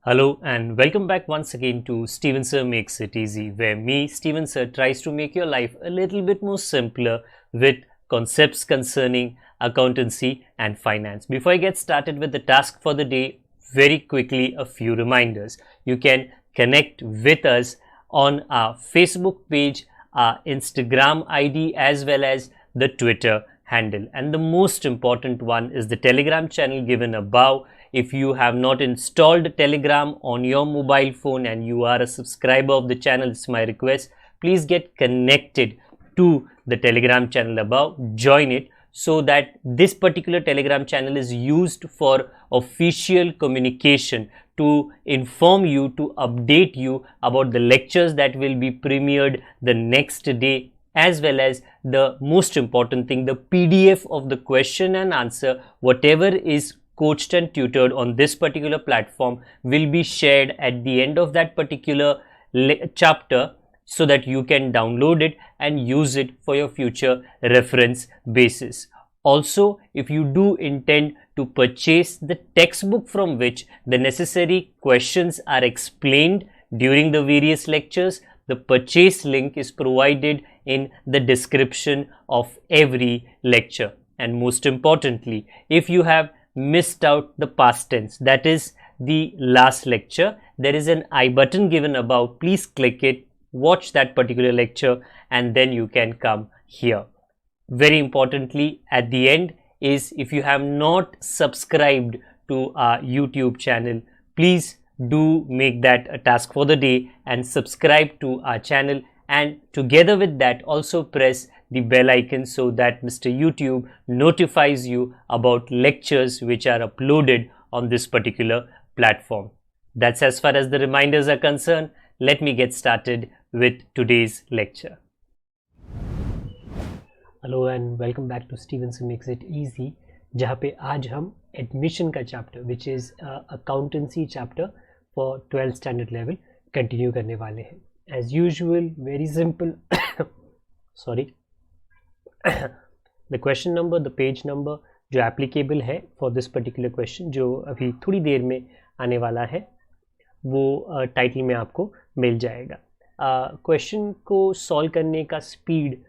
Hello and welcome back once again to Steven Sir Makes It Easy, where me, Steven Sir, tries to make your life a little bit more simpler with concepts concerning accountancy and finance. Before I get started with the task for the day, very quickly a few reminders. You can connect with us on our Facebook page, our Instagram ID, as well as the Twitter handle. And the most important one is the Telegram channel given above. If you have not installed Telegram on your mobile phone and you are a subscriber of the channel, it's my request, please get connected to the Telegram channel above, join it, so that this particular Telegram channel is used for official communication, to inform you, to update you about the lectures that will be premiered the next day, as well as the most important thing, the PDF of the question and answer, whatever is coached and tutored on this particular platform, will be shared at the end of that particular chapter, so that you can download it and use it for your future reference basis. Also, if you do intend to purchase the textbook from which the necessary questions are explained during the various lectures, the purchase link is provided in the description of every lecture. And most importantly, if you have missed out the past tense, that is the last lecture, there is an I button given above. Please click it, watch that particular lecture, and then you can come here. Very importantly, at the end is, if you have not subscribed to our YouTube channel, please do make that a task for the day and subscribe to our channel, and together with that also press the bell icon so that Mr. YouTube notifies you about lectures which are uploaded on this particular platform. That's as far as the reminders are concerned. Let me get started with today's lecture. Hello and welcome back to Steven से makes it easy, जहाँ पे आज हम admission का chapter which is accountancy chapter for 12th standard level continue करने वाले हैं. As usual, very simple. Sorry, the question number, the page number जो एप्लीकेबल है फॉर दिस पर्टिकुलर क्वेश्चन, जो अभी थोड़ी देर में आने वाला है, वो टाइटल में आपको मिल जाएगा. क्वेश्चन को सॉल्व करने का स्पीड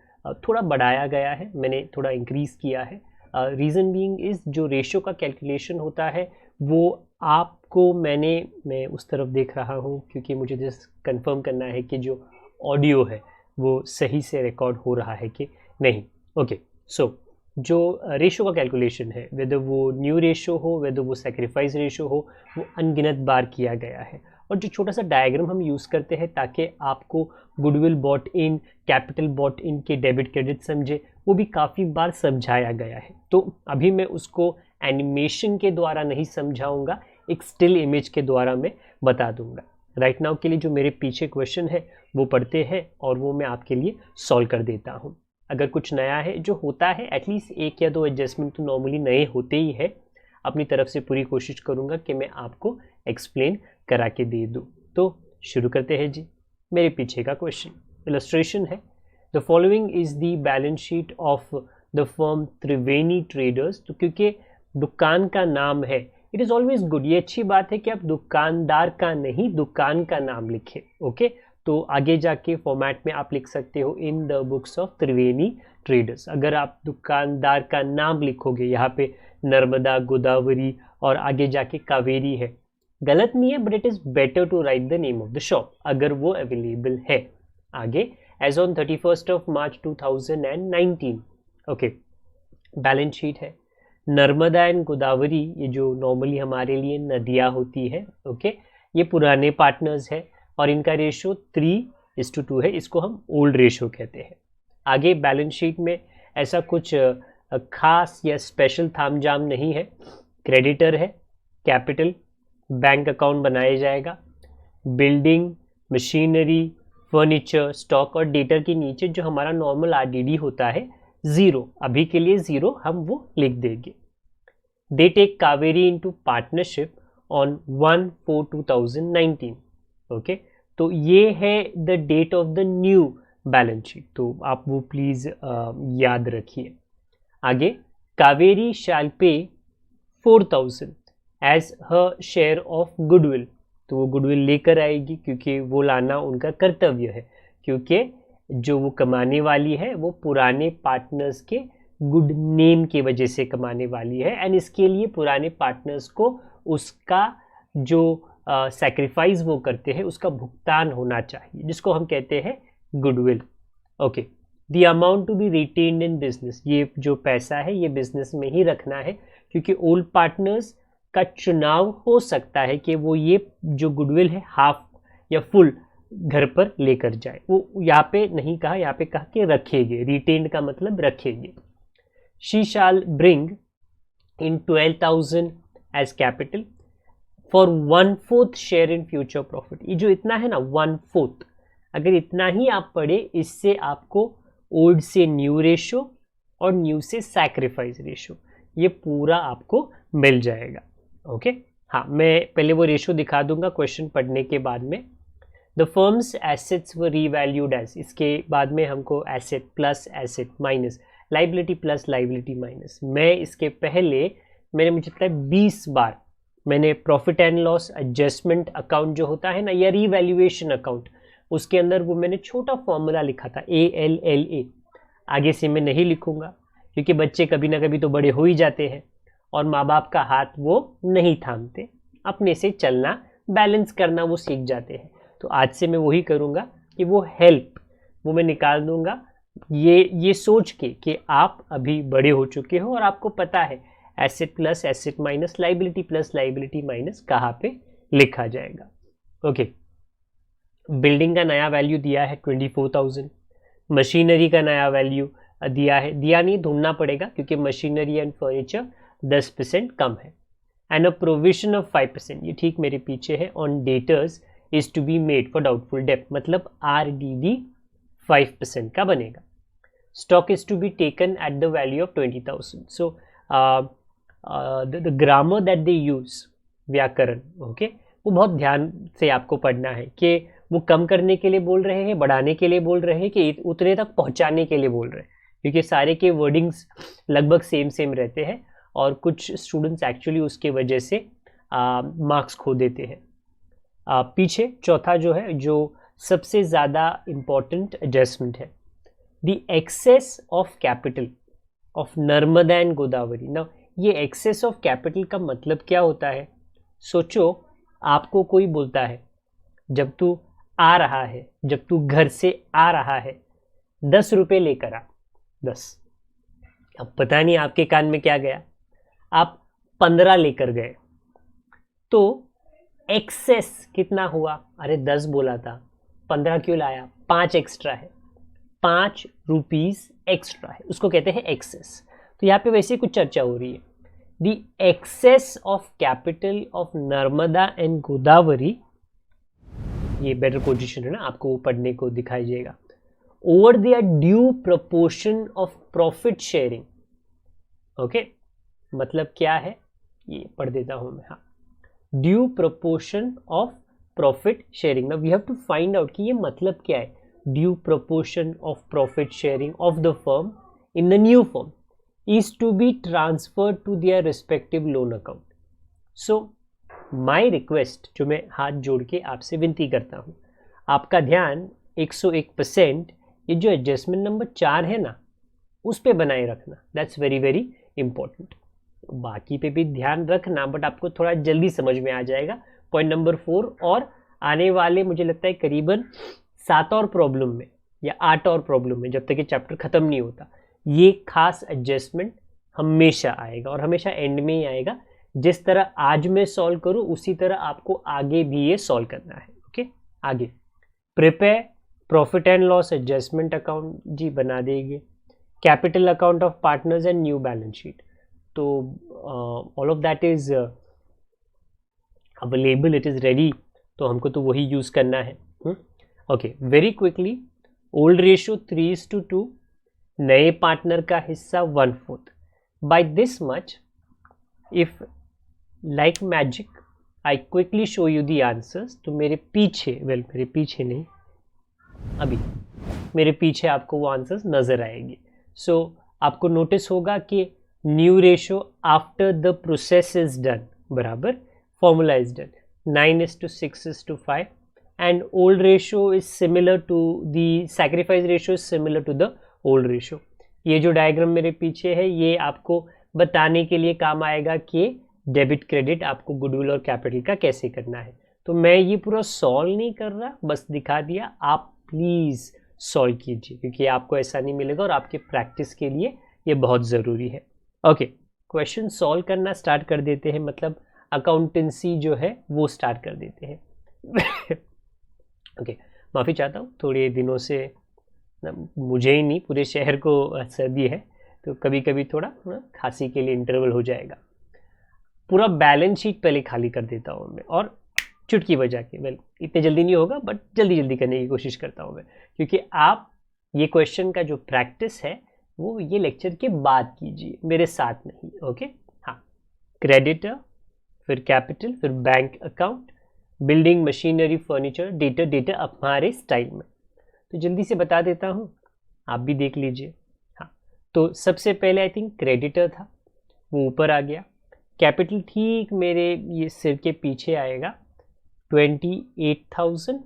थोड़ा बढ़ाया गया है, मैंने थोड़ा इंक्रीज़ किया है. रीज़न बीइंग इज़, जो रेशो का कैलकुलेशन होता है वो आपको मैं उस तरफ देख रहा हूँ, क्योंकि मुझे जस्ट कंफर्म करना है कि जो ऑडियो है वो सही से रिकॉर्ड हो रहा है कि नहीं. ओके, सो जो रेशो का कैलकुलेशन है, वेदर वो न्यू रेशो हो, वेदर वो सेक्रीफाइस रेशो हो, वो अनगिनत बार किया गया है. और जो छोटा सा डायग्राम हम यूज़ करते हैं ताकि आपको goodwill bought in, capital bought in के डेबिट क्रेडिट समझे, वो भी काफ़ी बार समझाया गया है. तो अभी मैं उसको एनिमेशन के द्वारा नहीं समझाऊंगा, एक स्टिल इमेज के द्वारा मैं बता दूंगा. राइट नाउ के लिए जो मेरे पीछे क्वेश्चन है वो पढ़ते हैं और वो मैं आपके लिए सॉल्व कर देता हूँ. अगर कुछ नया है जो होता है, एटलीस्ट एक या दो एडजस्टमेंट तो नॉर्मली नए होते ही है, अपनी तरफ से पूरी कोशिश करूँगा कि मैं आपको एक्सप्लेन करा के दे दूँ. तो शुरू करते हैं जी. मेरे पीछे का क्वेश्चन इलस्ट्रेशन है. The following is the balance sheet of the firm Triveni traders. तो क्योंकि दुकान का नाम है, इट इज़ ऑलवेज गुड, ये अच्छी बात है कि आप दुकानदार का नहीं, दुकान का नाम लिखें. ओके, तो आगे जाके फॉर्मेट में आप लिख सकते हो in the books of Triveni traders. अगर आप दुकानदार का नाम लिखोगे, यहाँ पे नर्मदा, गोदावरी और आगे जाके कावेरी है, गलत नहीं है, but it is better to write the name of the shop अगर वो अवेलेबल है. आगे, as on 31st of March 2019. Okay, balance sheet है. नर्मदा एंड गोदावरी, ये जो नॉर्मली हमारे लिए नदियाँ होती है, ओके, ये पुराने पार्टनर्स है और इनका रेशो 3:2 है. इसको हम ओल्ड रेशो कहते हैं. आगे बैलेंस शीट में ऐसा कुछ खास या स्पेशल थामझाम नहीं है. क्रेडिटर है, कैपिटल, बैंक अकाउंट बनाया जाएगा. बिल्डिंग, मशीनरी, फर्नीचर, स्टॉक और डेटर के नीचे जो हमारा नॉर्मल आरडीडी होता है, 0, अभी के लिए 0 हम वो लिख देंगे. They take Kaveri into partnership on 1/4/2019. Okay, तो ये है the date of the new balance sheet, तो आप वो प्लीज़ याद रखिए. आगे, Kaveri shall pay 4,000 as her share of goodwill. तो वो गुडविल लेकर आएगी, क्योंकि वो लाना उनका कर्तव्य है, क्योंकि जो वो कमाने वाली है वो पुराने पार्टनर्स के गुड नेम की वजह से कमाने वाली है, एंड इसके लिए पुराने पार्टनर्स को उसका जो सैक्रिफाइस वो करते हैं उसका भुगतान होना चाहिए, जिसको हम कहते हैं goodwill. Okay, the amount to be retained in business, ये जो पैसा है ये बिजनेस में ही रखना है, क्योंकि ओल्ड पार्टनर्स का चुनाव हो सकता है कि वो ये जो गुडविल है हाफ या फुल घर पर लेकर जाए। वो यहाँ पे नहीं कहा, यहाँ पे कहा कि रखेंगे, रिटेन्ड का मतलब रखेंगे। She shall bring in 12,000 as capital for 1/4 share in future profit. ये जो इतना है ना 1/4, अगर इतना ही आप पढ़े, इससे आपको ओल्ड से न्यू रेशो और न्यू से सैक्रिफाइस रेशो ये पूरा आपको मिल जाएगा। ओके, हाँ, मैं पहले वो रेशो दिखा दूंगा क्वेश्चन पढ़ने के बाद में। The firm's assets were revalued as, इसके बाद में हमको asset plus asset minus liability plus liability minus. मैं इसके पहले मैंने मुझे लगता है 20 बार मैंने profit and loss adjustment account जो होता है ना, या रीवैल्यूएशन अकाउंट, उसके अंदर वो मैंने छोटा फॉर्मूला लिखा था ALLA। आगे से मैं नहीं लिखूंगा, क्योंकि बच्चे कभी ना कभी तो बड़े हो ही जाते हैं और माँ बाप का हाथ वो नहीं थामते, अपने से चलना बैलेंस करना वो सीख जाते हैं। तो आज से मैं वही करूँगा कि वो हेल्प वो मैं निकाल दूंगा, ये सोच के कि आप अभी बड़े हो चुके हो और आपको पता है asset plus asset minus liability plus liability minus कहाँ पे लिखा जाएगा। ओके, बिल्डिंग का नया वैल्यू दिया है 24,000, मशीनरी का नया वैल्यू दिया है, दिया नहीं ढूंढना पड़ेगा क्योंकि मशीनरी एंड फर्नीचर 10% कम है, एंड अ प्रोविजन ऑफ 5%, ये ठीक मेरे पीछे है, on debtors is to be made for doubtful डेब्ट, मतलब RDD 5% का बनेगा। Stock is to be taken at the value of 20,000। So the grammar that they use, व्याकरण, ओके, वो बहुत ध्यान से आपको पढ़ना है कि वो कम करने के लिए बोल रहे हैं, बढ़ाने के लिए बोल रहे हैं, कि उतने तक पहुंचाने के लिए बोल रहे हैं, क्योंकि सारे के वर्डिंग्स लगभग सेम रहते हैं और कुछ स्टूडेंट्स एक्चुअली उसके वजह से मार्क्स खो देते हैं। पीछे चौथा जो है, जो सबसे ज़्यादा इम्पॉर्टेंट एडजस्टमेंट है, the excess of capital of Narmada and Godavari. ना, ये एक्सेस ऑफ कैपिटल का मतलब क्या होता है? सोचो, आपको कोई बोलता है जब तू आ रहा है, जब तू घर से आ रहा है 10 रुपये लेकर आ, 10। अब पता नहीं आपके कान में क्या गया, आप 15 लेकर गए, तो एक्सेस कितना हुआ? अरे 10 बोला था, 15 क्यों लाया? 5 एक्स्ट्रा है, 5 रुपीज एक्स्ट्रा है, उसको कहते हैं एक्सेस। तो यहाँ पे वैसे कुछ चर्चा हो रही है। The excess of capital of Narmada and Godavari, ये बेटर पोजीशन है ना, आपको पढ़ने को दिखाई जाएगा, over the due proportion of profit sharing. Okay, मतलब क्या है ये पढ़ देता हूं मैं। हाँ, due proportion of profit sharing. Now we have to find out कि ये मतलब क्या है। Due proportion of profit sharing of the firm in the new firm is to be transferred to their respective loan account. So my request, जो मैं हाथ जोड़ के आपसे विनती करता हूँ, आपका ध्यान 101% ये जो एडजस्टमेंट नंबर 4 है ना, उस पे बनाए रखना। That's very very important. बाकी पे भी ध्यान रखना, बट आपको थोड़ा जल्दी समझ में आ जाएगा। पॉइंट नंबर 4 और आने वाले मुझे लगता है करीबन 7 और प्रॉब्लम में या 8 और प्रॉब्लम में, जब तक ये चैप्टर खत्म नहीं होता, ये खास एडजस्टमेंट हमेशा आएगा और हमेशा एंड में ही आएगा। जिस तरह आज मैं सॉल्व करूं उसी तरह आपको आगे भी ये सॉल्व करना है। ओके, आगे prepare profit and loss adjustment account जी बना देंगे, capital account of partners and new balance sheet. तो all of that is available, it is ready, तो हमको तो वही यूज करना है। Okay, very quickly, old ratio 3:2, नए पार्टनर का हिस्सा 1/4। By this much, if like magic I quickly show you the answers, तो मेरे पीछे, मेरे पीछे नहीं, अभी मेरे पीछे आपको वो आंसर्स नजर आएंगे। सो आपको नोटिस होगा कि new ratio after the process is done बराबर formula is done. 9:6:5, and old ratio is similar to the sacrifice ratio is similar to the old ratio. ये जो डायग्राम मेरे पीछे है ये आपको बताने के लिए काम आएगा कि डेबिट क्रेडिट आपको गुडविल और कैपिटल का कैसे करना है. तो मैं ये पूरा सॉल्व नहीं कर रहा, बस दिखा दिया. आप प्लीज़ सॉल्व कीजिए क्योंकि आपको ऐसा नहीं मिलेगा और आपके प्रैक्टिस के लिए ये बहुत ज़रूरी है. ओके, क्वेश्चन सॉल्व करना स्टार्ट कर देते हैं, मतलब अकाउंटेंसी जो है वो स्टार्ट कर देते हैं. ओके, माफ़ी चाहता हूँ, थोड़े दिनों से मुझे ही नहीं पूरे शहर को सर्दी है तो कभी कभी थोड़ा खांसी के लिए इंटरवल हो जाएगा. पूरा बैलेंस शीट पहले खाली कर देता हूँ मैं और चुटकी बजा के, वेल इतने जल्दी नहीं होगा बट जल्दी जल्दी करने की कोशिश करता हूँ मैं, क्योंकि आप ये क्वेश्चन का जो प्रैक्टिस है वो ये लेक्चर के बाद कीजिए, मेरे साथ नहीं. ओके, हाँ, क्रेडिटर, फिर कैपिटल, फिर bank account, building, machinery, furniture, data हमारे स्टाइल में. तो जल्दी से बता देता हूँ, आप भी देख लीजिए. हाँ, तो सबसे पहले आई थिंक क्रेडिटर था, वो ऊपर आ गया. कैपिटल ठीक मेरे ये सिर के पीछे आएगा, 28,000,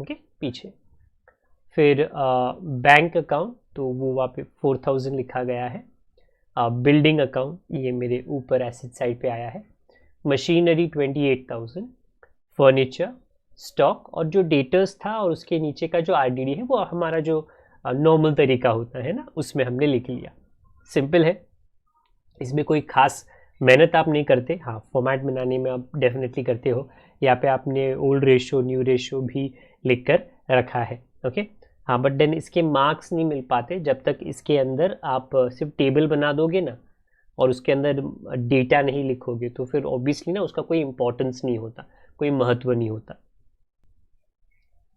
ओके, पीछे. फिर बैंक अकाउंट तो वो वहाँ पे 4,000 लिखा गया है. बिल्डिंग अकाउंट ये मेरे ऊपर एसेट साइड पे आया है. मशीनरी 28,000, फर्नीचर, स्टॉक और जो डेटर्स था और उसके नीचे का जो आरडीडी है वो हमारा जो नॉर्मल तरीका होता है ना, उसमें हमने लिख लिया. सिंपल है, इसमें कोई खास मेहनत आप नहीं करते. हाँ, फॉर्मेट बनाने में आप डेफिनेटली करते हो. यहाँ पे आपने ओल्ड रेशो, न्यू रेशो भी लिख कर रखा है. ओके, हाँ, बट देन इसके मार्क्स नहीं मिल पाते जब तक इसके अंदर आप सिर्फ टेबल बना दोगे ना और उसके अंदर डेटा नहीं लिखोगे, तो फिर ऑब्वियसली ना उसका कोई इंपॉर्टेंस नहीं होता, कोई महत्व नहीं होता.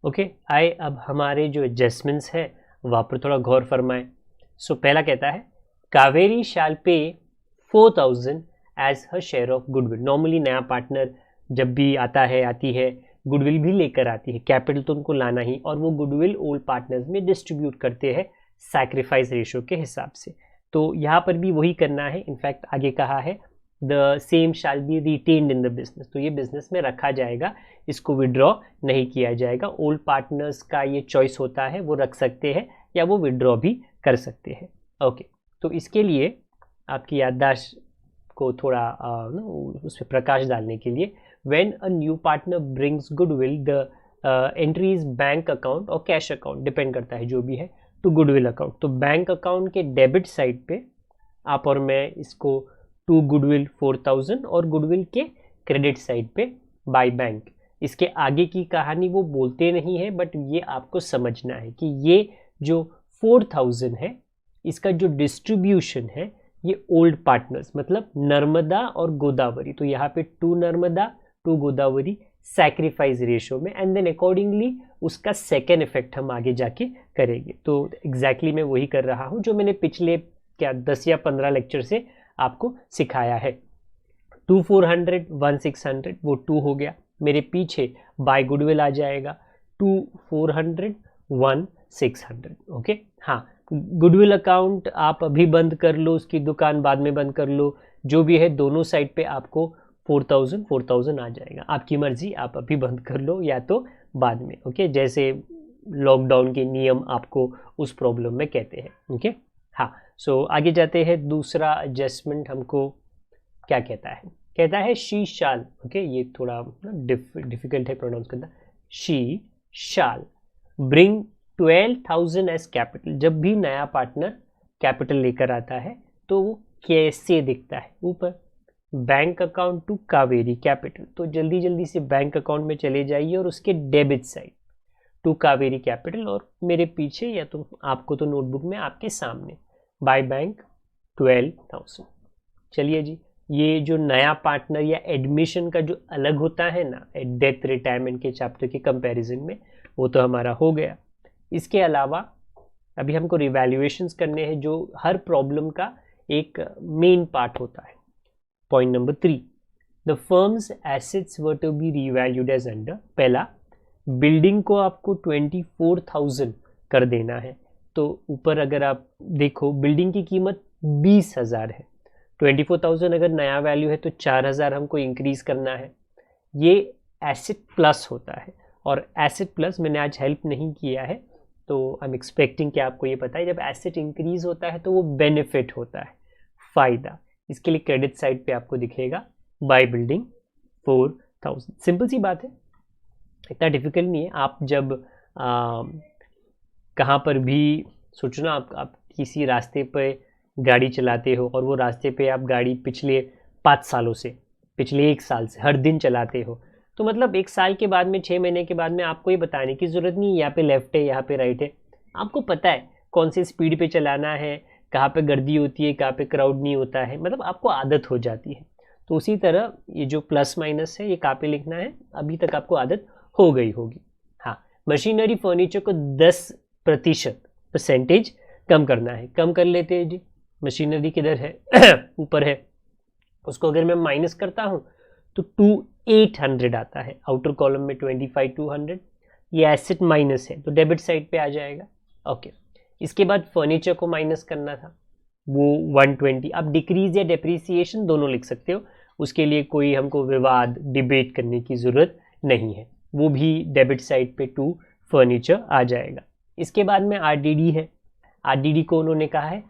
ओके, आए अब हमारे जो एडजस्टमेंट्स है वहाँ पर थोड़ा गौर फरमाएं. सो पहला कहता है Kaveri shall pay 4,000 as her share of goodwill. Normally नया पार्टनर जब भी आता है, आती है, गुडविल भी लेकर आती है. कैपिटल तो उनको लाना ही, और वो गुडविल ओल्ड पार्टनर्स में डिस्ट्रीब्यूट करते हैं सैक्रिफाइस रेशो के हिसाब से. तो यहाँ पर भी वही करना है. इनफैक्ट आगे कहा है the same shall be retained in the business. तो ये बिजनेस में रखा जाएगा, इसको विड्रॉ नहीं किया जाएगा. ओल्ड पार्टनर्स का ये चॉइस होता है, वो रख सकते हैं या वो विड्रॉ भी कर सकते हैं. ओके, तो इसके लिए आपकी याददाश्त को थोड़ा उस पर प्रकाश डालने के लिए, when a new partner brings goodwill the entries bank account और कैश अकाउंट, डिपेंड करता है जो भी है, टू गुडविल अकाउंट. तो बैंक अकाउंट के डेबिट साइड पे आप और मैं इसको टू गुडविल 4,000 और गुडविल के क्रेडिट साइड पे बाय बैंक. इसके आगे की कहानी वो बोलते नहीं है, बट ये आपको समझना है कि ये जो 4,000 है इसका जो डिस्ट्रीब्यूशन है ये ओल्ड पार्टनर्स मतलब नर्मदा और गोदावरी. तो यहाँ पे 2 नर्मदा 2 गोदावरी सैक्रिफाइस रेशो में, एंड देन अकॉर्डिंगली उसका सेकेंड इफेक्ट हम आगे जाके करेंगे. तो एग्जैक्टली मैं वही कर रहा हूँ जो मैंने पिछले 10 या 15 लेक्चर से आपको सिखाया है. 2,400 1,600 वो 2 हो गया. मेरे पीछे बाय गुडविल आ जाएगा 2,400 1,600. ओके, हाँ, गुडविल अकाउंट आप अभी बंद कर लो, उसकी दुकान बाद में बंद कर लो, जो भी है दोनों साइड पे आपको 4,000 आ जाएगा. आपकी मर्जी, आप अभी बंद कर लो या तो बाद में. ओके, जैसे लॉकडाउन के नियम आपको उस प्रॉब्लम में कहते हैं. ओके, हाँ, सो आगे जाते हैं. दूसरा एडजस्टमेंट हमको क्या कहता है? कहता है शी शाल. ओके, ये थोड़ा डिफिकल्ट है प्रोनाउंस करना. She shall bring 12,000 as capital. जब भी नया पार्टनर कैपिटल लेकर आता है तो वो कैसे दिखता है? ऊपर bank account to Kaveri capital. तो जल्दी जल्दी से बैंक अकाउंट में चले जाइए और उसके debit side to Kaveri capital, और मेरे पीछे या तो आपको तो नोटबुक में आपके सामने बाय बैंक 12,000. चलिए जी, ये जो नया पार्टनर या एडमिशन का जो अलग होता है ना डेथ रिटायरमेंट के चैप्टर के कंपैरिजन में, वो तो हमारा हो गया. इसके अलावा अभी हमको रिवैल्यूएशंस करने हैं जो हर प्रॉब्लम का एक मेन पार्ट होता है. Point number 3, the firm's assets were to be revalued as under. पहला, बिल्डिंग को आपको 24,000 कर देना है. तो ऊपर अगर आप देखो बिल्डिंग की कीमत 20,000 है, 24,000 अगर नया वैल्यू है तो 4,000 हमको इंक्रीज करना है। ये एसेट प्लस होता है, और एसेट प्लस मैंने आज हेल्प नहीं किया है, तो आई एम एक्सपेक्टिंग कि आपको ये पता है जब एसेट इंक्रीज होता है तो वो बेनिफिट होता है, फ़ायदा। इसके लिए क्रेडिट साइड पे आपको दिखेगा बाय बिल्डिंग 4,000। सिंपल सी बात है, इतना डिफिकल्ट नहीं है। आप जब कहाँ पर भी सोचो ना, आप किसी रास्ते पे गाड़ी चलाते हो और वो रास्ते पे आप गाड़ी पिछले 5 सालों से, पिछले 1 साल से हर दिन चलाते हो, तो मतलब 1 साल के बाद में, 6 महीने के बाद में आपको ये बताने की ज़रूरत नहीं यहाँ पे लेफ्ट है यहाँ पे राइट है, आपको पता है कौन सी स्पीड पे चलाना है, कहाँ पे गर्दी होती है, कहाँ पे क्राउड नहीं होता है, मतलब आपको आदत हो जाती है। तो उसी तरह ये जो प्लस माइनस है ये कहाँ पे लिखना है, अभी तक आपको आदत हो गई होगी। हाँ, मशीनरी फर्नीचर को 10% कम करना है, कम कर लेते हैं जी। मशीनरी किधर है ऊपर है, उसको अगर मैं माइनस करता हूँ तो 2800 आता है, आउटर कॉलम में 25,200, ये एसेट माइनस है तो डेबिट साइड पे आ जाएगा। ओके, इसके बाद फर्नीचर को माइनस करना था, वो 120। आप डिक्रीज या डेप्रीसिएशन दोनों लिख सकते हो, उसके लिए कोई हमको विवाद डिबेट करने की ज़रूरत नहीं है, वो भी डेबिट साइड पे टू फर्नीचर आ जाएगा। इसके बाद में आरडीडी है, आरडीडी को उन्होंने कहा है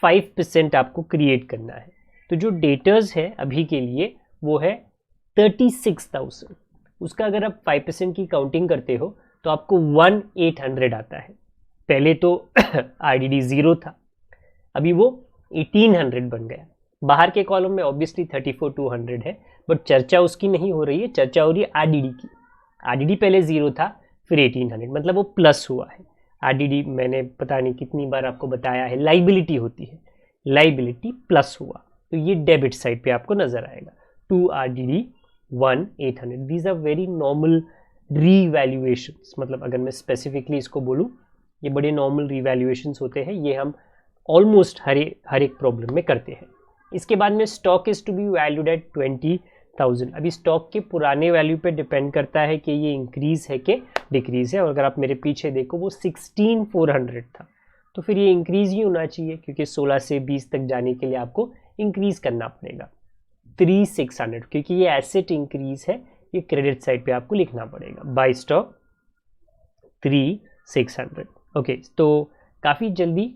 5% आपको क्रिएट करना है, तो जो डेटर्स है अभी के लिए वो है 36,000, उसका अगर आप 5% की काउंटिंग करते हो तो आपको 1800 आता है। पहले तो आरडीडी 0 था, अभी वो 1800 बन गया। बाहर के कॉलम में ऑब्वियसली 34,200 है, बट चर्चा उसकी नहीं हो रही है, चर्चा हो रही है आरडीडी की। आरडीडी पहले 0 था, फिर 1800, मतलब वो प्लस हुआ है। आरडीडी मैंने पता नहीं कितनी बार आपको बताया है, लाइबिलिटी होती है, लाइबिलिटी प्लस हुआ तो ये डेबिट साइड पे आपको नजर आएगा। 2 RDD 1,800, these are very normal revaluations, मतलब अगर मैं स्पेसिफिकली इसको बोलूँ, ये बड़े नॉर्मल रीवैल्यूएशंस होते हैं, ये हम ऑलमोस्ट हर एक प्रॉब्लम में करते हैं। इसके बाद में stock is to be valued at 20,000। अभी स्टॉक के पुराने वैल्यू पे डिपेंड करता है कि ये इंक्रीज है कि डिक्रीज है, और अगर आप मेरे पीछे देखो वो 16,400 था, तो फिर ये इंक्रीज ही होना चाहिए, क्योंकि 16 से 20 तक जाने के लिए आपको इंक्रीज करना पड़ेगा। 3,600, क्योंकि ये एसेट इंक्रीज है, ये क्रेडिट साइड पे आपको लिखना पड़ेगा, बाय स्टॉक 3,600। ओके, तो काफ़ी जल्दी,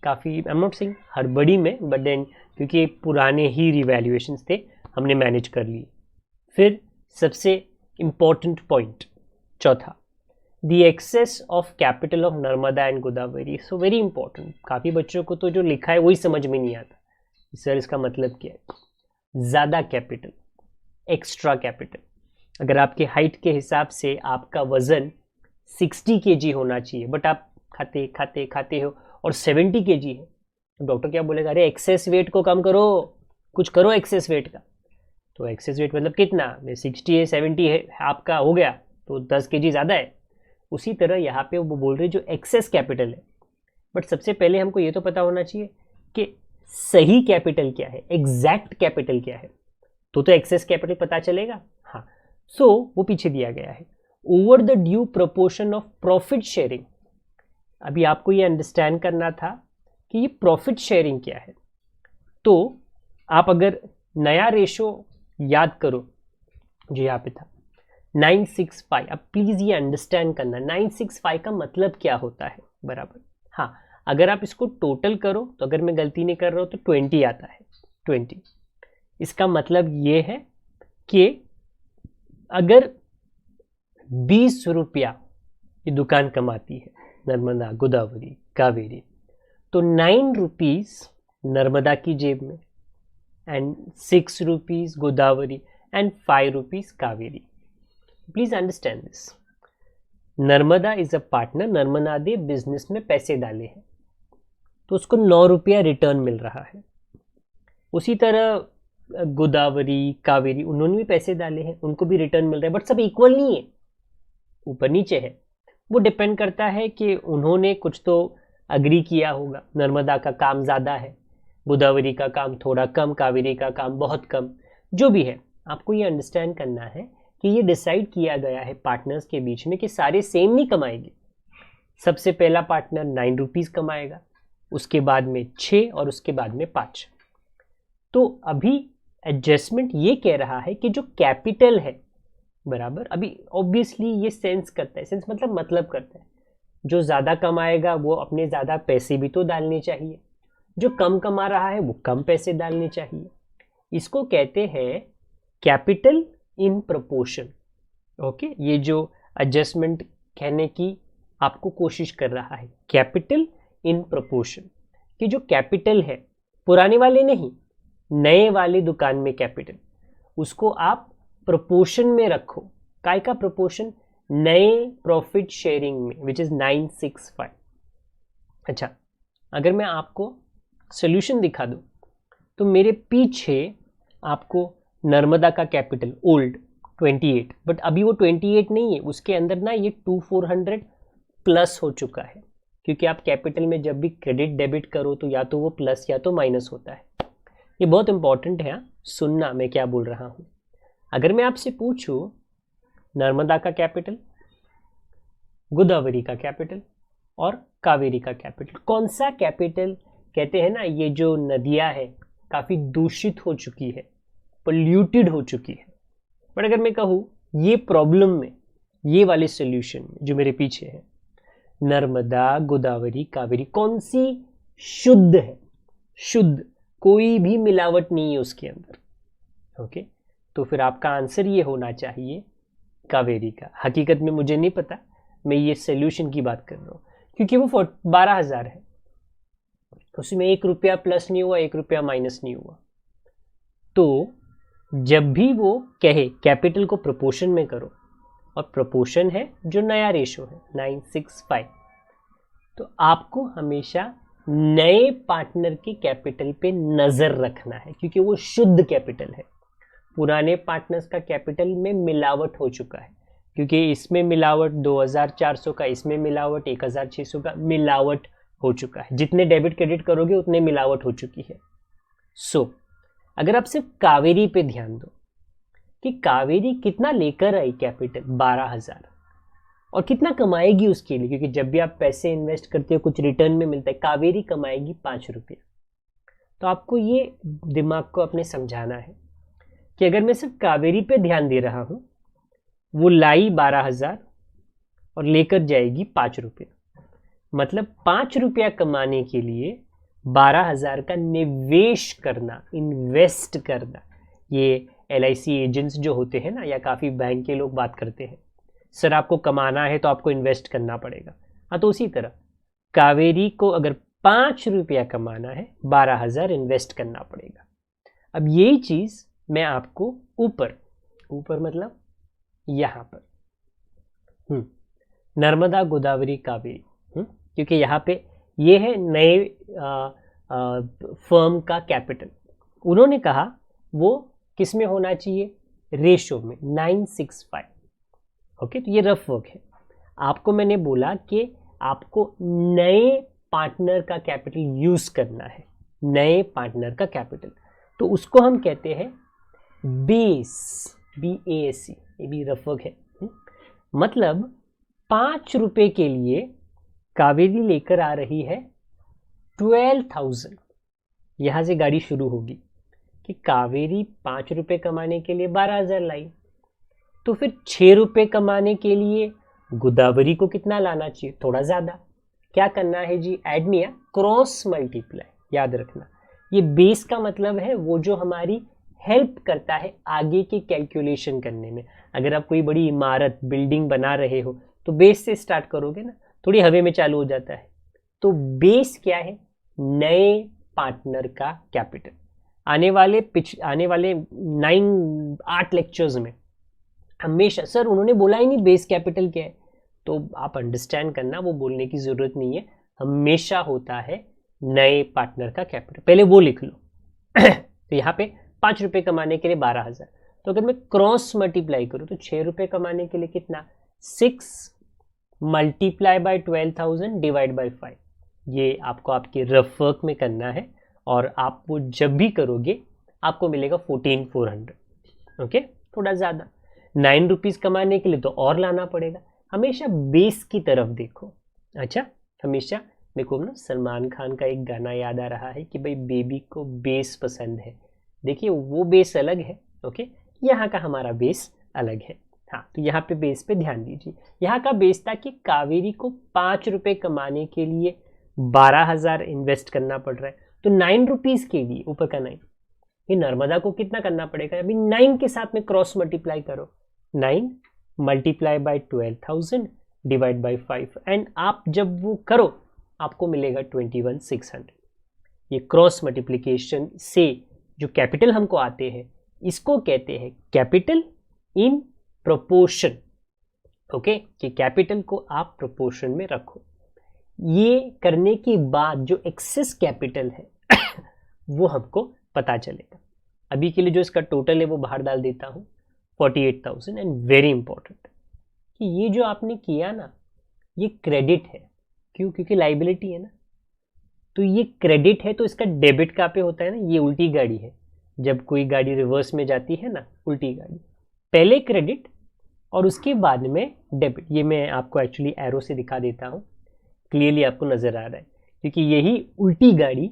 काफ़ी आई एम नॉट सेइंग हड़बड़ी में, बट देन क्योंकि पुराने ही रिवैल्यूएशंस थे हमने मैनेज कर लिए। फिर सबसे इम्पॉर्टेंट पॉइंट चौथा, the excess of capital of Narmada and Godavari. So very important, काफ़ी बच्चों को तो जो लिखा है वही समझ में नहीं आता, सर इसका मतलब क्या है। ज़्यादा कैपिटल, एक्स्ट्रा कैपिटल, अगर आपके हाइट के हिसाब से आपका वज़न 60 kg होना चाहिए, बट आप खाते खाते खाते हो और 70 kg है, तो डॉक्टर क्या बोलेगा, अरे एक्सेस वेट को कम करो, कुछ करो एक्सेस वेट का। तो एक्सेस वेट मतलब कितना, 60 है 70 है आपका हो गया, तो 10 kg ज़्यादा है। उसी तरह यहाँ पे वो बोल रहे जो एक्सेस कैपिटल है, बट सबसे पहले हमको ये तो पता होना चाहिए कि सही कैपिटल क्या है, एग्जैक्ट कैपिटल क्या है, तो एक्सेस कैपिटल पता चलेगा। हाँ, सो वो पीछे दिया गया है, over the due proportion of profit sharing. अभी आपको ये अंडरस्टैंड करना था कि ये प्रॉफिट शेयरिंग क्या है। तो आप अगर नया रेशो याद करो जो यहाँ पे था 965, अब प्लीज ये अंडरस्टैंड करना 965 का मतलब क्या होता है बराबर। हाँ, अगर आप इसको टोटल करो तो अगर मैं गलती नहीं कर रहा हूँ तो 20 आता है, 20। इसका मतलब ये है कि अगर 20 रुपया ये दुकान कमाती है, नर्मदा गोदावरी कावेरी, तो 9 रुपीज नर्मदा की जेब में, and 6 rupees Godavari, and 5 rupees Kaveri. Please understand this, Narmada is a partner, Narmada ने बिजनेस में पैसे डाले हैं तो उसको 9 रुपया रिटर्न मिल रहा है। उसी तरह गोदावरी कावेरी, उन्होंने भी पैसे डाले हैं, उनको भी रिटर्न मिल रहा है, बट सब इक्वल नहीं है, ऊपर नीचे है। वो डिपेंड करता है कि उन्होंने कुछ तो अग्री किया होगा, नर्मदा का काम ज़्यादा है, गोदावरी का काम थोड़ा कम, कावेरी का काम बहुत कम, जो भी है आपको ये अंडरस्टैंड करना है कि ये डिसाइड किया गया है पार्टनर्स के बीच में कि सारे सेम नहीं कमाएंगे। सबसे पहला पार्टनर 9 रुपीज़ कमाएगा, उसके बाद में 6 और उसके बाद में 5। तो अभी एडजस्टमेंट ये कह रहा है कि जो कैपिटल है बराबर, अभी ऑब्वियसली ये सेंस करता है, सेंस मतलब करता है, जो ज़्यादा कमाएगा वो अपने ज़्यादा पैसे भी तो डालने चाहिए, जो कम कमा रहा है वो कम पैसे डालने चाहिए। इसको कहते हैं कैपिटल इन प्रोपोर्शन। ओके, ये जो एडजस्टमेंट कहने की आपको कोशिश कर रहा है, कैपिटल इन प्रोपोर्शन, कि जो कैपिटल है पुराने वाले नहीं, नए वाले दुकान में कैपिटल, उसको आप प्रोपोर्शन में रखो। काय का प्रोपोर्शन? नए प्रॉफिट शेयरिंग में, विच इज 965। अच्छा, अगर मैं आपको सोल्यूशन दिखा दूं तो मेरे पीछे आपको नर्मदा का कैपिटल ओल्ड 28, बट अभी वो 28 नहीं है, उसके अंदर ना ये 2400 प्लस हो चुका है, क्योंकि आप कैपिटल में जब भी क्रेडिट डेबिट करो तो या तो वो प्लस या तो माइनस होता है। ये बहुत इंपॉर्टेंट है, सुनना मैं क्या बोल रहा हूँ। अगर मैं आपसे पूछूं नर्मदा का कैपिटल, गोदावरी का कैपिटल और कावेरी का कैपिटल, कौन सा कैपिटल? कहते हैं ना, ये जो नदियाँ है काफ़ी दूषित हो चुकी है, पोल्यूटेड हो चुकी है। बट अगर मैं कहूँ ये प्रॉब्लम में, ये वाले सोल्यूशन में जो मेरे पीछे है, नर्मदा, गोदावरी, कावेरी, कौन सी शुद्ध है? शुद्ध, कोई भी मिलावट नहीं है उसके अंदर। ओके, तो फिर आपका आंसर ये होना चाहिए कावेरी का। हकीकत में मुझे नहीं पता, मैं ये सोल्यूशन की बात कर रहा हूँ, क्योंकि वो 12,000 है, उसमें 1 रुपया प्लस नहीं हुआ, 1 रुपया माइनस नहीं हुआ। तो जब भी वो कहे कैपिटल को प्रोपोर्शन में करो, और प्रोपोर्शन है जो नया रेशो है 965, तो आपको हमेशा नए पार्टनर के कैपिटल पे नजर रखना है, क्योंकि वो शुद्ध कैपिटल है। पुराने पार्टनर्स का कैपिटल में मिलावट हो चुका है, क्योंकि इसमें मिलावट 2400 का, इसमें मिलावट 1600 का मिलावट हो चुका है। जितने डेबिट क्रेडिट करोगे उतने मिलावट हो चुकी है। सो अगर आप सिर्फ कावेरी पे ध्यान दो कि कावेरी कितना लेकर आई कैपिटल, 12,000, और कितना कमाएगी उसके लिए, क्योंकि जब भी आप पैसे इन्वेस्ट करते हो कुछ रिटर्न में मिलता है, कावेरी कमाएगी 5 रुपया। तो आपको ये दिमाग को अपने समझाना है कि अगर मैं सिर्फ कावेरी पे ध्यान दे रहा हूँ, वो लाई 12,000 और लेकर जाएगी 5 रुपया, मतलब 5 रुपया कमाने के लिए 12,000 का निवेश करना, इन्वेस्ट करना। ये LIC एजेंट्स जो होते हैं ना, या काफ़ी बैंक के लोग बात करते हैं, सर आपको कमाना है तो आपको इन्वेस्ट करना पड़ेगा। हाँ, तो उसी तरह कावेरी को अगर 5 रुपया कमाना है, 12,000 इन्वेस्ट करना पड़ेगा। अब यही चीज़ मैं आपको ऊपर मतलब यहाँ पर नर्मदा, गोदावरी, कावेरी, क्योंकि यहाँ पे ये है नए फर्म का कैपिटल। उन्होंने कहा वो किस में होना चाहिए? रेशो में 965। ओके, तो ये रफ वर्क है। आपको मैंने बोला कि आपको नए पार्टनर का कैपिटल यूज करना है, नए पार्टनर का कैपिटल, तो उसको हम कहते हैं बेस, BASE। ये भी रफ वर्क है। मतलब 5 रुपए के लिए कावेरी लेकर आ रही है 12,000। यहाँ से गाड़ी शुरू होगी कि कावेरी 5 रुपए कमाने के लिए 12,000 लाई, तो फिर 6 रुपए कमाने के लिए गोदावरी को कितना लाना चाहिए? थोड़ा ज़्यादा। क्या करना है जी? ऐड नहीं है, क्रॉस मल्टीप्लाई। याद रखना, ये बेस का मतलब है वो जो हमारी हेल्प करता है आगे के कैलकुलेशन करने में। अगर आप कोई बड़ी इमारत, बिल्डिंग बना रहे हो तो बेस से स्टार्ट करोगे ना, थोड़ी हवा में चालू हो जाता है। तो बेस क्या है? नए पार्टनर का कैपिटल। आने वाले 8 लेक्चर्स में हमेशा, सर उन्होंने बोला ही नहीं बेस कैपिटल क्या है, तो आप अंडरस्टैंड करना, वो बोलने की ज़रूरत नहीं है। हमेशा होता है नए पार्टनर का कैपिटल, पहले वो लिख लो। तो यहाँ पे 5 रुपये कमाने के लिए 12,000, तो अगर मैं क्रॉस मल्टीप्लाई करूँ तो 6 रुपये कमाने के लिए कितना? 6 मल्टीप्लाई बाय 12,000 डिवाइड बाय 5। ये आपको आपके रफ वर्क में करना है, और आप वो जब भी करोगे आपको मिलेगा 14,400। ओके, थोड़ा ज़्यादा। 9 रुपीज़ कमाने के लिए तो और लाना पड़ेगा। हमेशा बेस की तरफ देखो। अच्छा, हमेशा मेरे को ना सलमान खान का एक गाना याद आ रहा है कि भाई बेबी को बेस पसंद है, देखिए वो बेस अलग है, ओके, यहाँ का हमारा बेस अलग है। हाँ, तो यहाँ पे बेस पे ध्यान दीजिए। यहाँ का बेस था कि कावेरी को 5 रुपए कमाने के लिए 12,000 इन्वेस्ट करना पड़ रहा है, तो 9 रुपीज के लिए ऊपर का 9, ये नर्मदा को कितना करना पड़ेगा, अभी 9 के साथ में क्रॉस मल्टीप्लाई करो, 9 multiply by 12,000 divide by 5, and आप जब वो करो आपको मिलेगा 21,600। ये क्रॉस मल्टीप्लिकेशन से जो कैपिटल हमको आते हैं इसको कहते हैं कैपिटल इन प्रोपोर्शन, ओके, कि कैपिटल को आप प्रोपोर्शन में रखो। ये करने के बाद जो एक्सेस कैपिटल है वो हमको पता चलेगा। अभी के लिए जो इसका टोटल है वो बाहर डाल देता हूँ, 48,000। एंड वेरी इंपॉर्टेंट कि ये जो आपने किया ना ये क्रेडिट है, क्यों, क्योंकि लाइबिलिटी है ना, तो ये क्रेडिट है, तो इसका डेबिट कहाँ पे होता है ना, ये उल्टी गाड़ी है, जब कोई गाड़ी रिवर्स में जाती है ना, उल्टी गाड़ी, पहले क्रेडिट और उसके बाद में डेबिट। ये मैं आपको एक्चुअली एरो से दिखा देता हूँ, क्लियरली आपको नजर आ रहा है, क्योंकि यही उल्टी गाड़ी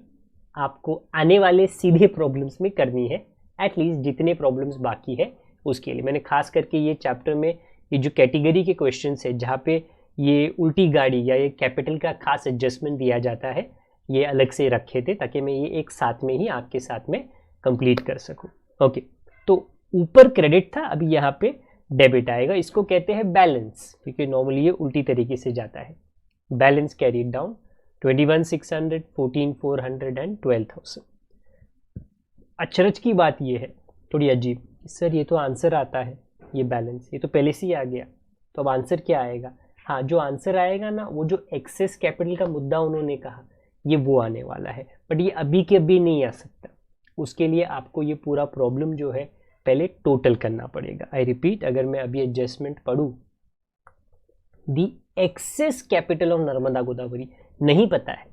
आपको आने वाले सीधे प्रॉब्लम्स में करनी है, एटलीस्ट जितने प्रॉब्लम्स बाकी है उसके लिए। मैंने खास करके ये चैप्टर में ये जो कैटेगरी के क्वेश्चंस है जहाँ पे ये उल्टी गाड़ी या ये कैपिटल का खास एडजस्टमेंट दिया जाता है, ये अलग से रखे थे ताकि मैं ये एक साथ में ही आपके साथ में कंप्लीट कर सकूं। ओके, तो ऊपर क्रेडिट था, अभी यहाँ पे डेबिट आएगा, इसको कहते हैं बैलेंस, क्योंकि नॉर्मली ये उल्टी तरीके से जाता है। Balance carried down 21,600, 14,400 and 12,000। अचरज की बात ये है, थोड़ी अजीब, सर ये तो आंसर आता है, ये बैलेंस ये तो पहले से ही आ गया, तो अब आंसर क्या आएगा? हाँ, जो आंसर आएगा ना वो जो एक्सेस कैपिटल का मुद्दा उन्होंने कहा ये वो आने वाला है, बट ये अभी के अभी नहीं आ सकता। उसके लिए आपको ये पूरा प्रॉब्लम जो है पहले टोटल करना पड़ेगा। आई रिपीट, अगर मैं अभी एडजस्टमेंट पढ़ूँ, the excess capital of Narmada Godavari नहीं पता है,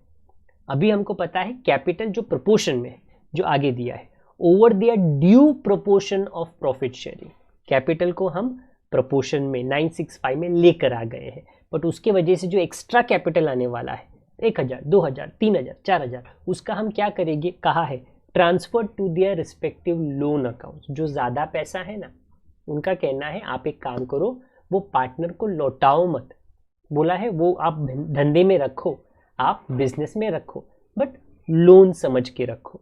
अभी हमको पता है कैपिटल जो प्रोपोर्शन में है, जो आगे दिया है, over their due proportion of profit sharing, capital को हम प्रोपोर्शन में 965 में लेकर आ गए हैं, बट उसके वजह से जो एक्स्ट्रा कैपिटल आने वाला है 1,000, 2,000, 3,000, 4,000, उसका हम क्या करेंगे, कहा है transfer to their respective loan account. जो ज़्यादा पैसा है ना उनका कहना है आप एक काम करो, वो पार्टनर को लौटाओ मत, बोला है वो आप धंधे में रखो, आप बिजनेस में रखो, बट लोन समझ के रखो।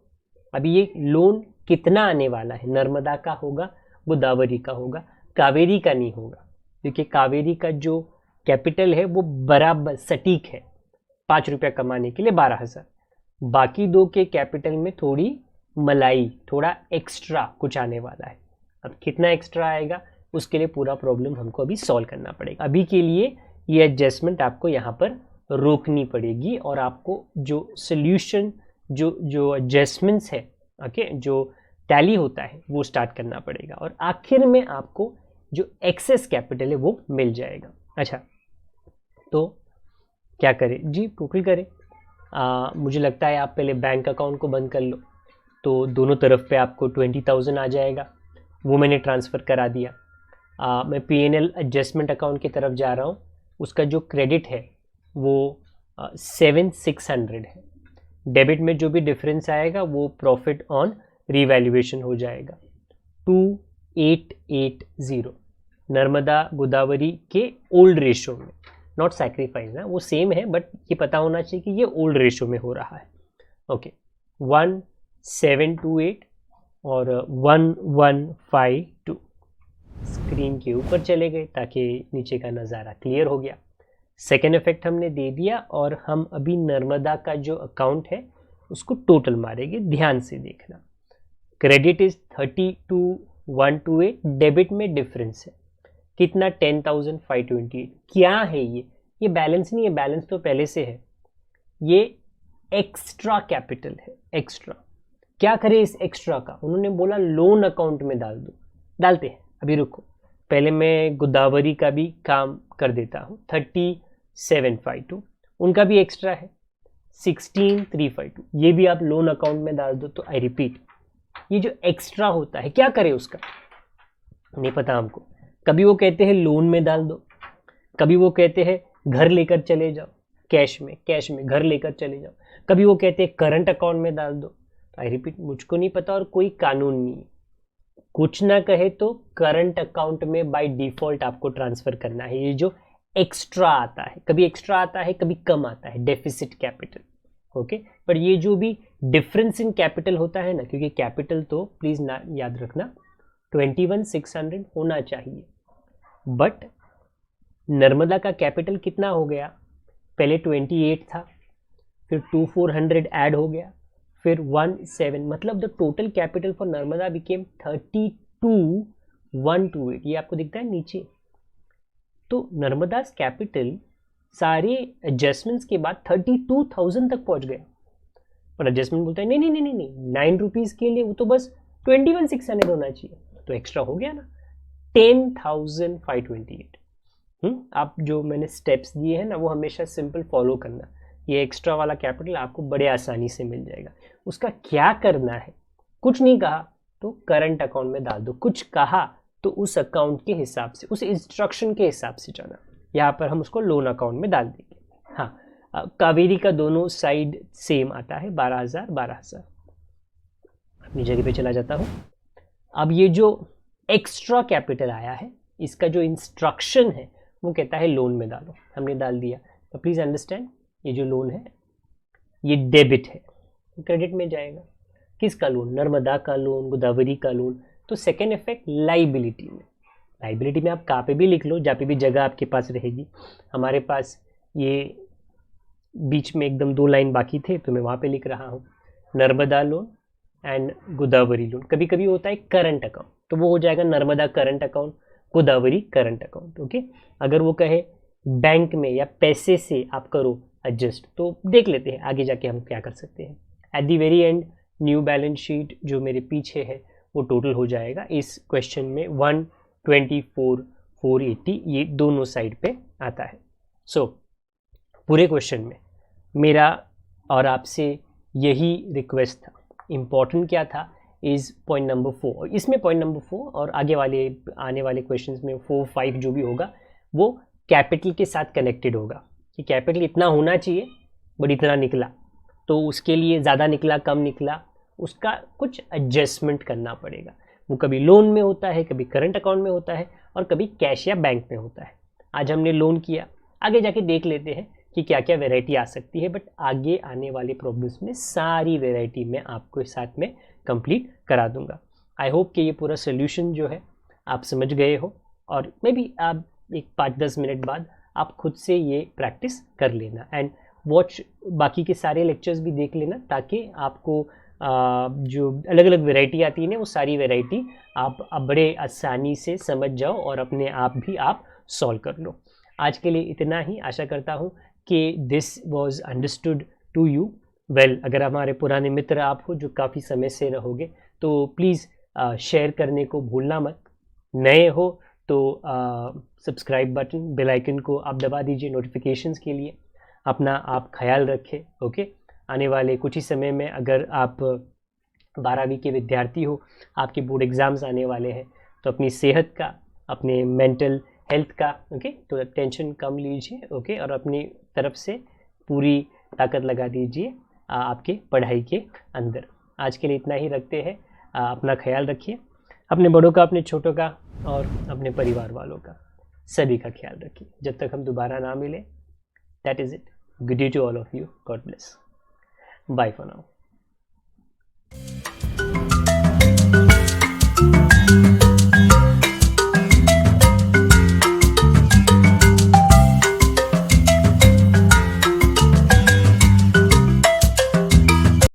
अभी ये लोन कितना आने वाला है, नर्मदा का होगा, गोदावरी का होगा, कावेरी का नहीं होगा, क्योंकि कावेरी का जो कैपिटल है वो बराबर सटीक है, 5 रुपया कमाने के लिए 12,000। बाकी दो के कैपिटल में थोड़ी मलाई, थोड़ा एक्स्ट्रा कुछ आने वाला है। अब कितना एक्स्ट्रा आएगा उसके लिए पूरा प्रॉब्लम हमको अभी सॉल्व करना पड़ेगा। अभी के लिए ये एडजस्टमेंट आपको यहाँ पर रोकनी पड़ेगी और आपको जो सोल्यूशन जो एडजस्टमेंट्स है, ओके, जो टैली होता है वो स्टार्ट करना पड़ेगा और आखिर में आपको जो एक्सेस कैपिटल है वो मिल जाएगा। अच्छा, तो क्या करें जी, टोटल करें। मुझे लगता है आप पहले बैंक अकाउंट को बंद कर लो, तो दोनों तरफ पे आपको 20,000 आ जाएगा, वो मैंने ट्रांसफ़र करा दिया। मैं P&L एडजस्टमेंट अकाउंट की तरफ जा रहा हूँ, उसका जो क्रेडिट है वो 7,600 है, डेबिट में जो भी डिफरेंस आएगा वो प्रॉफिट ऑन रीवैल्यूएशन हो जाएगा 2,880, नर्मदा गोदावरी के ओल्ड रेशो में, नॉट सैक्रिफाइस ना, वो सेम है बट ये पता होना चाहिए कि ये ओल्ड रेशो में हो रहा है। ओके, 1,728 और 1,152 स्क्रीन के ऊपर चले गए ताकि नीचे का नज़ारा क्लियर हो गया। सेकेंड इफेक्ट हमने दे दिया और हम अभी नर्मदा का जो अकाउंट है उसको टोटल मारेंगे, ध्यान से देखना। क्रेडिट इज 32,128, डेबिट में डिफरेंस है कितना, 10,528। क्या है ये बैलेंस नहीं है, बैलेंस तो पहले से है, ये एक्स्ट्रा कैपिटल है। एक्स्ट्रा क्या करे इस एक्स्ट्रा का, उन्होंने बोला लोन अकाउंट में डाल दो, डालते हैं। अभी रुको, पहले मैं गोदावरी का भी काम कर देता हूँ। 3752 उनका भी एक्स्ट्रा है, 16,352 ये भी आप लोन अकाउंट में डाल दो। तो आई रिपीट, ये जो एक्स्ट्रा होता है क्या करे उसका नहीं पता हमको। कभी वो कहते हैं लोन में डाल दो, कभी वो कहते हैं घर लेकर चले जाओ, कैश में घर लेकर चले जाओ, कभी वो कहते हैं करंट अकाउंट में डाल दो, तो आई रिपीट, मुझको नहीं पता और कोई कानून नहीं, कुछ ना कहे तो करंट अकाउंट में बाय डिफॉल्ट आपको ट्रांसफर करना है। ये जो एक्स्ट्रा आता है, कभी एक्स्ट्रा आता है कभी कम आता है, डेफिसिट कैपिटल, ओके। पर ये जो भी डिफरेंस इन कैपिटल होता है ना, क्योंकि कैपिटल तो प्लीज ना याद रखना 21,600 होना चाहिए, बट नर्मदा का कैपिटल कितना हो गया, पहले 28 था, फिर 2400 ऐड हो गया, फिर 17, मतलब the total capital for Narmada became 32,128। ये आपको दिखता है नीचे। तो नर्मदास कैपिटल सारे एडजस्टमेंट्स के बाद 32,000 तक पहुंच गया। और एडजस्टमेंट बोलता है नहीं नहीं नहीं नहीं, 9 रुपीज़ के लिए वो तो बस 21,600 होना चाहिए, तो एक्स्ट्रा हो गया ना 10,528। आप जो मैंने स्टेप्स दिए हैं ना, वो हमेशा सिंपल फॉलो करना। ये एक्स्ट्रा वाला कैपिटल आपको बड़े आसानी से मिल जाएगा। उसका क्या करना है, कुछ नहीं कहा तो करंट अकाउंट में डाल दो, कुछ कहा तो उस अकाउंट के हिसाब से, उस इंस्ट्रक्शन के हिसाब से जाना। यहाँ पर हम उसको लोन अकाउंट में डाल देंगे। हाँ, कावेरी का दोनों साइड सेम आता है, 12,000 12,000। अपनी जगह पे चला जाता हूँ। अब ये जो एक्स्ट्रा कैपिटल आया है, इसका जो इंस्ट्रक्शन है वो कहता है लोन में डालो, हमने डाल दिया। तो प्लीज़ अंडरस्टैंड, ये जो लोन है ये डेबिट है, क्रेडिट में जाएगा। किसका लोन, नर्मदा का लोन, गोदावरी का लोन। तो सेकेंड इफेक्ट लाइबिलिटी में, लाइबिलिटी में आप कहाँ पे भी लिख लो, जहाँ पे भी जगह आपके पास रहेगी। हमारे पास ये बीच में एकदम 2 लाइन बाकी थे तो मैं वहाँ पे लिख रहा हूँ, Narmada loan and Godavari loan. कभी कभी होता है करंट अकाउंट, तो वो हो जाएगा Narmada current account, Godavari current account, okay. अगर वो कहे बैंक में या पैसे से आप करो एडजस्ट, तो देख लेते हैं आगे जाके हम क्या कर सकते हैं। At the very and new balance sheet जो मेरे पीछे है वो टोटल हो जाएगा इस क्वेश्चन में 124,480, ये दोनों साइड पे आता है। सो पूरे क्वेश्चन में मेरा और आपसे यही रिक्वेस्ट था। इम्पॉर्टेंट क्या था इज पॉइंट नंबर 4, इसमें पॉइंट नंबर 4 और आगे वाले आने वाले क्वेश्चंस में 4, 5 जो भी होगा वो कैपिटल के साथ कनेक्टेड होगा कि कैपिटल इतना होना चाहिए बट इतना निकला, तो उसके लिए ज़्यादा निकला कम निकला, उसका कुछ एडजस्टमेंट करना पड़ेगा। वो कभी लोन में होता है, कभी करंट अकाउंट में होता है और कभी कैश या बैंक में होता है। आज हमने लोन किया, आगे जाके देख लेते हैं कि क्या क्या वैरायटी आ सकती है, बट आगे आने वाले प्रॉब्लम्स में सारी वैरायटी में आपको साथ में कंप्लीट करा दूंगा। आई होप कि ये पूरा सोल्यूशन जो है आप समझ गए हो, और मे बी आप एक 5-10 मिनट बाद आप खुद से ये प्रैक्टिस कर लेना एंड वॉच बाकी के सारे लेक्चर्स भी देख लेना, ताकि आपको जो अलग अलग वैरायटी आती है ना वो सारी वैरायटी आप बड़े आसानी से समझ जाओ और अपने आप भी आप सॉल्व कर लो। आज के लिए इतना ही, आशा करता हूँ कि this was understood to you well. अगर हमारे पुराने मित्र आप हो जो काफ़ी समय से रहोगे तो प्लीज़ शेयर करने को भूलना मत। नए हो तो सब्सक्राइब बटन, बेल आइकन को आप दबा दीजिए नोटिफिकेशंस के लिए। अपना आप ख्याल रखें, ओके। आने वाले कुछ ही समय में अगर आप 12वीं के विद्यार्थी हो, आपके बोर्ड एग्ज़ाम्स आने वाले हैं, तो अपनी सेहत का, अपने मेंटल हेल्थ का, ओके, तो टेंशन कम लीजिए, ओके, और अपनी तरफ से पूरी ताकत लगा दीजिए आपके पढ़ाई के अंदर। आज के लिए इतना ही रखते हैं। अपना ख्याल रखिए, अपने बड़ों का, अपने छोटों का और अपने परिवार वालों का, सभी का ख्याल रखिए। जब तक हम दोबारा ना मिले, that is it. Good day to all of you, God bless, bye for now.